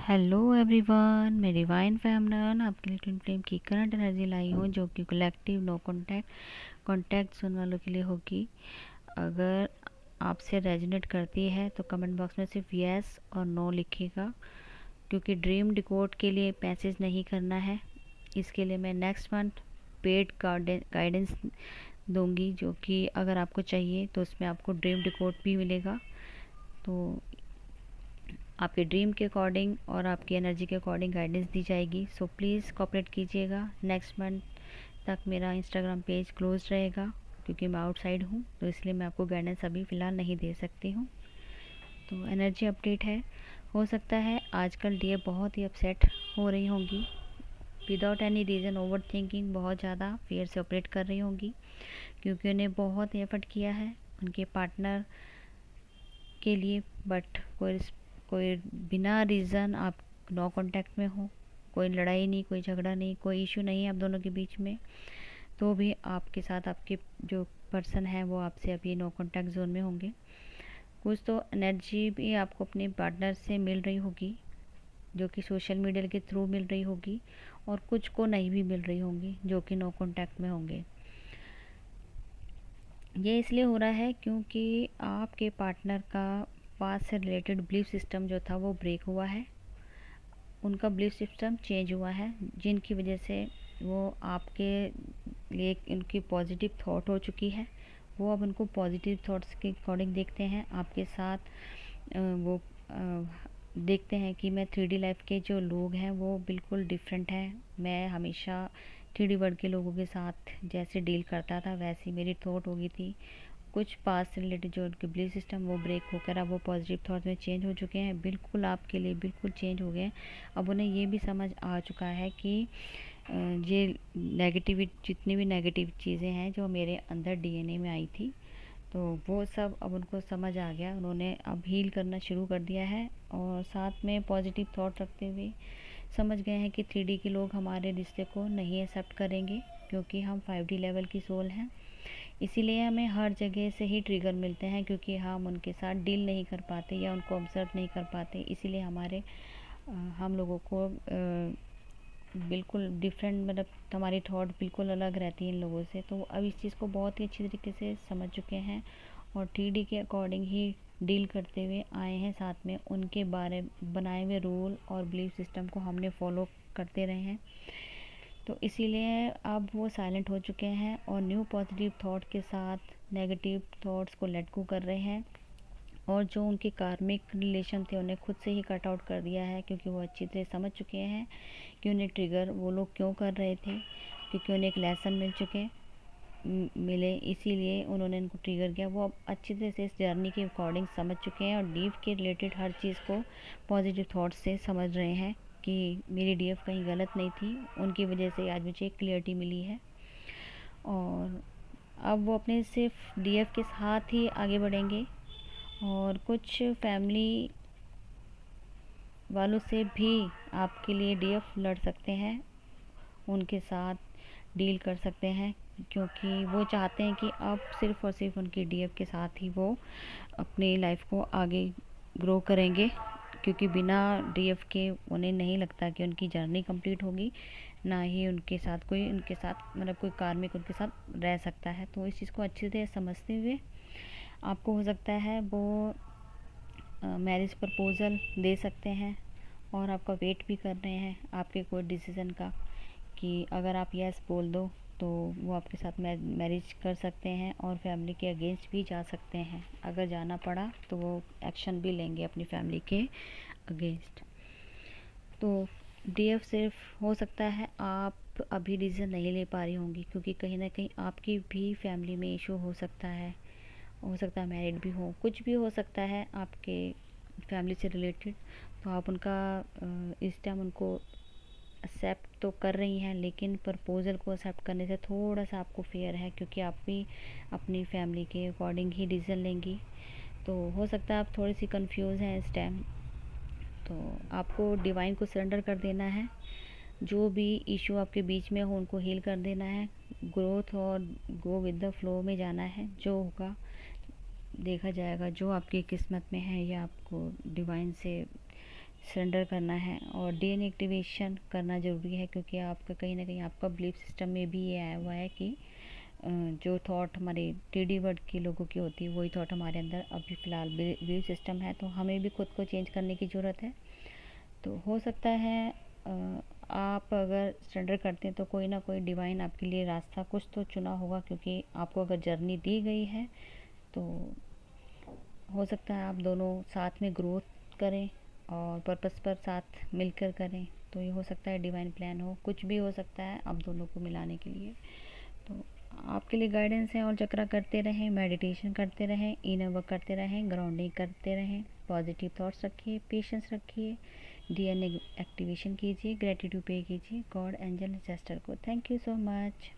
Hello everyone, मैं divine फेमनन आपके लिए ट्विन फ्लेम की करंट एनर्जी लाई हूँ, जो कि कलेक्टिव नो कॉन्टैक्ट सुनने वालों के लिए होगी। अगर आपसे रेजोनेट करती है तो कमेंट बॉक्स में सिर्फ यस और नो लिखिएगा, क्योंकि ड्रीम डिकोड के लिए मैसेज नहीं करना है। इसके लिए मैं नेक्स्ट मंथ पेड गाइडेंस दूंगी, जो कि अगर आपको चाहिए तो उसमें आपको ड्रीम डिकोड भी मिलेगा। तो आपके ड्रीम के अकॉर्डिंग और आपकी एनर्जी के अकॉर्डिंग गाइडेंस दी जाएगी। सो प्लीज़ कोऑपरेट कीजिएगा। नेक्स्ट मंथ तक मेरा इंस्टाग्राम पेज क्लोज रहेगा, क्योंकि मैं आउटसाइड हूँ, तो इसलिए मैं आपको गाइडेंस अभी फ़िलहाल नहीं दे सकती हूँ। तो एनर्जी अपडेट है। हो सकता है आजकल डीए बहुत ही अपसेट हो रही होंगी, without any reason over thinking, बहुत ज़्यादा फियर से ऑपरेट कर रही होंगी, क्योंकि उन्हें बहुत एफर्ट किया है उनके पार्टनर के लिए, बट कोई बिना रीज़न आप नो कांटेक्ट में हो, कोई लड़ाई नहीं, कोई झगड़ा नहीं, कोई इशू नहीं है आप दोनों के बीच में, तो भी आपके साथ आपके जो पर्सन है वो आपसे अभी नो कांटेक्ट जोन में होंगे। कुछ तो एनर्जी भी आपको अपने पार्टनर से मिल रही होगी, जो कि सोशल मीडिया के थ्रू मिल रही होगी, और कुछ को नहीं भी मिल रही होंगी, जो कि नो कांटेक्ट में होंगे। ये इसलिए हो रहा है क्योंकि आपके पार्टनर का पास्ट से रिलेटेड बिलीफ सिस्टम जो था वो ब्रेक हुआ है, उनका बिलीफ सिस्टम चेंज हुआ है, जिनकी वजह से वो आपके लिए उनकी पॉजिटिव थॉट हो चुकी है। वो अब उनको पॉजिटिव थॉट्स के अकॉर्डिंग देखते हैं आपके साथ। वो देखते हैं कि मैं 3D लाइफ के जो लोग हैं वो बिल्कुल डिफरेंट हैं। मैं हमेशा 3D वर्ल्ड के लोगों के साथ जैसे डील करता था वैसी मेरी थॉट हो गई थी। कुछ पास से रिलेटेड जो उनके बिलीफ सिस्टम वो ब्रेक होकर अब वो पॉजिटिव थॉट में चेंज हो चुके हैं, बिल्कुल आपके लिए बिल्कुल चेंज हो गए हैं। अब उन्हें ये भी समझ आ चुका है कि ये जितनी भी नेगेटिव चीज़ें हैं जो मेरे अंदर डीएनए में आई थी, तो वो सब अब उनको समझ आ गया। उन्होंने अब हील करना शुरू कर दिया है, और साथ में पॉजिटिव थॉट रखते हुए समझ गए हैं कि 3D के लोग हमारे रिश्ते को नहीं एक्सेप्ट करेंगे, क्योंकि हम 5D लेवल की सोल हैं। इसीलिए हमें हर जगह से ही ट्रिगर मिलते हैं, क्योंकि हम उनके साथ डील नहीं कर पाते या उनको ऑब्जर्व नहीं कर पाते। इसीलिए हम लोगों को बिल्कुल डिफरेंट, मतलब हमारी थॉट बिल्कुल अलग रहती है इन लोगों से। तो अब इस चीज़ को बहुत ही अच्छी तरीके से समझ चुके हैं, और 3D के अकॉर्डिंग ही डील करते हुए आए हैं। साथ में उनके बारे बनाए हुए रूल और बिलीफ सिस्टम को हमने फॉलो करते रहे हैं। तो इसीलिए अब वो साइलेंट हो चुके हैं, और न्यू पॉजिटिव थॉट के साथ नेगेटिव थॉट्स को लेट गो कर रहे हैं, और जो उनके कार्मिक रिलेशन थे उन्हें खुद से ही कट आउट कर दिया है, क्योंकि वो अच्छी तरह समझ चुके हैं कि उन्हें ट्रिगर वो लोग क्यों कर रहे थे, क्योंकि उन्हें एक लेसन मिले, इसीलिए उन्होंने इनको ट्रिगर किया। वो अब अच्छी तरह से इस जर्नी के अकॉर्डिंग समझ चुके हैं, और डीप के रिलेटेड हर चीज़ को पॉजिटिव थॉट्स से समझ रहे हैं कि मेरी डीएफ कहीं गलत नहीं थी, उनकी वजह से आज मुझे एक क्लियरिटी मिली है। और अब वो अपने सिर्फ डीएफ के साथ ही आगे बढ़ेंगे, और कुछ फैमिली वालों से भी आपके लिए डीएफ लड़ सकते हैं, उनके साथ डील कर सकते हैं, क्योंकि वो चाहते हैं कि अब सिर्फ़ और सिर्फ उनकी डीएफ के साथ ही वो अपनी लाइफ को आगे ग्रो करेंगे, क्योंकि बिना डीएफ के उन्हें नहीं लगता कि उनकी जर्नी कंप्लीट होगी, ना ही उनके साथ मतलब कोई कार्मिक उनके साथ रह सकता है। तो इस चीज़ को अच्छी तरह समझते हुए आपको हो सकता है वो मैरिज प्रपोज़ल दे सकते हैं, और आपका वेट भी कर रहे हैं आपके कोई डिसीज़न का, कि अगर आप यस बोल दो तो वो आपके साथ मैरिज कर सकते हैं, और फैमिली के अगेंस्ट भी जा सकते हैं। अगर जाना पड़ा तो वो एक्शन भी लेंगे अपनी फैमिली के अगेंस्ट। तो डीएफ सिर्फ हो सकता है आप अभी डिसीज़न नहीं ले पा रही होंगी, क्योंकि कहीं ना कहीं आपकी भी फैमिली में इशू हो सकता है, मैरिड भी हो, कुछ भी हो सकता है आपके फैमिली से रिलेटेड। तो आप उनका इस टाइम उनको एक्सेप्ट तो कर रही हैं, लेकिन प्रपोज़ल को एक्सेप्ट करने से थोड़ा सा आपको फेयर है, क्योंकि आप भी अपनी फैमिली के अकॉर्डिंग ही डिसीज़न लेंगी। तो हो सकता है आप थोड़ी सी कंफ्यूज हैं इस टाइम। तो आपको डिवाइन को सरेंडर कर देना है, जो भी इशू आपके बीच में हो उनको हील कर देना है, ग्रोथ और गो विद द फ्लो में जाना है। जो होगा देखा जाएगा, जो आपकी किस्मत में है या आपको डिवाइन से सरेंडर करना है और डीएनए एक्टिवेशन करना ज़रूरी है, क्योंकि आपका कहीं ना कहीं आपका बिलीफ सिस्टम में भी ये आया हुआ है कि जो थॉट हमारे टीडी वर्ड के लोगों की होती है वही थॉट हमारे अंदर अभी फ़िलहाल बिलीफ सिस्टम है। तो हमें भी खुद को चेंज करने की ज़रूरत है। तो हो सकता है आप अगर सरेंडर करते हैं तो कोई ना कोई डिवाइन आपके लिए रास्ता कुछ तो चुना होगा, क्योंकि आपको अगर जर्नी दी गई है तो हो सकता है आप दोनों साथ में ग्रोथ करें और पर्पस पर साथ मिलकर करें। तो ये हो सकता है डिवाइन प्लान हो, कुछ भी हो सकता है आप दोनों को मिलाने के लिए। तो आपके लिए गाइडेंस है, और चक्रा करते रहें, मेडिटेशन करते रहें, इनर वर्क करते रहें, ग्राउंडिंग करते रहें, पॉजिटिव थॉट्स रखिए, पेशेंस रखिए, डीएनए एक्टिवेशन कीजिए, ग्रेटिट्यूड पे कीजिए गॉड एंजल एंसेस्टर को। Thank you so much.